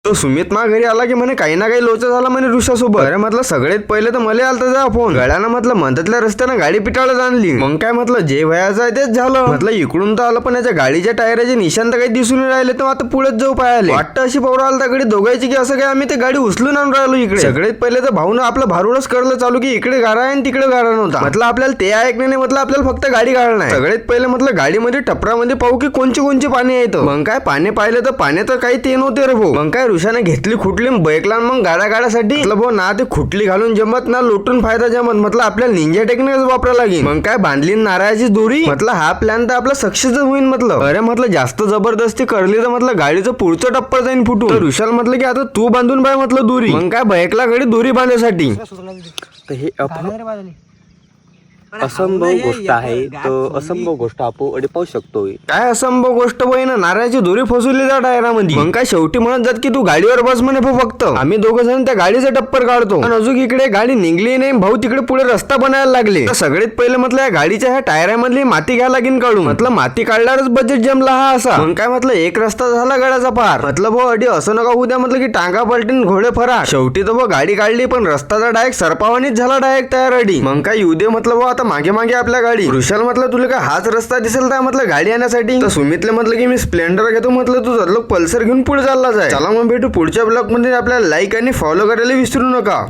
तो सुमित मा घरी आला की म्हणे काही ना काही लोचा झाला म्हणे ऋषासोबत. अरे म्हटलं सगळ्यात पहिले तर मला आलता जा फोन. गळ्यानं म्हटलं म्हणतातल्या रस्त्यानं गाडी पिटाळत आणली. मग काय म्हटलं जे व्हायचं आहे तेच झालं. म्हटलं इकडून तर आलं पण याच्या गाडीच्या टायराचे निशाण तर काही दिसून राहिले. तर आता पुढेच जाऊ पाहिले वाटतं अशी पौरा आलता कडे दोघायची की असं काय आम्ही ते गाडी उचलून आणून राहिलो इकडे. सगळ्यात पहिले तर भाऊनं आपलं भारूडच करलं चालू की इकडे गाडा आहे आणि तिकडे गाडा नव्हता. म्हटलं आपल्याला ते ऐकणे नाही, म्हटलं आपल्याला फक्त गाडी काढणं आहे. सगळ्यात पहिले म्हटलं गाडीमध्ये टपरामध्ये पाहू की कोणचे पाणी येतं. मग काय पाणी पाहिलं तर पाणी तर काही ते नव्हते रे भाऊ. मग काय ऋषाने घेतली खुटली बैकला मग गाड्या काढायसाठी. म्हटलं भाऊ ना ते खुटली घालून जमत ना लुटून फायदा जमत. म्हटलं आपल्याला निंजा टेक्निक वापरा लागेल. मग काय बांधली नारळाची दोरी. म्हटलं हा प्लॅन तर आपला सक्सेस होईल. म्हटलं अरे म्हटलं जास्त जबरदस्ती करली तर म्हटलं गाडीचं पुढचं टप्पर जाईन फुटून. तर ऋषाला म्हटलं की आता तू बांधून पाय म्हटलं दोरी. मग काय बैकला घडी दोरी बांधण्यासाठी. तर हे असंभव गोष्ट आहे. तर असंभव गोष्ट आपण पाहू शकतो. काय असंभव गोष्ट बाई ना, नारळाची दोरी फसवली त्या टायरामध्ये. मग काय शेवटी म्हणत जात की तू गाडीवर बस म्हणे फक्त. आम्ही दोघं जण त्या गाडीचा टप्पर काढतो आणि अजून इकडे गाडी निघली नाही. भाऊ तिकडे पुढे रस्ता बनायला लागले. तर सगळ्यात पहिले म्हटलं या गाडीच्या ह्या टायरामधली माती घ्यायला लागेल काढून. म्हटलं माती काढल्यावरच बजेट जमला हा असा. मग काय म्हटलं एक रस्ता झाला गडाचा पार. म्हटलं भाऊ अडी असं नका होऊ द्या म्हटलं की टांगा पलटीन घोडे फरा. शेवटी तर भाऊ गाडी काढली पण रस्ताचा डायरेक्ट सरपावानीच झाला डायरेक्ट तयार अडी. मग काय येऊ दे म्हटलं भाऊ आता मागे मागे आपल्या गाडी. वृषाल म्हटलं तुला काय हाच रस्ता दिसेल काय म्हटलं गाडी आणण्यासाठी. तर सुमितले म्हटलं की मी स्प्लेंडर घेतो. म्हटलं तू जर पल्सर घेऊन पुढे चालला जाय. चला मग भेटू पुढच्या ब्लॉग मध्ये. आपल्याला लाईक आणि फॉलो करायला विसरू नका.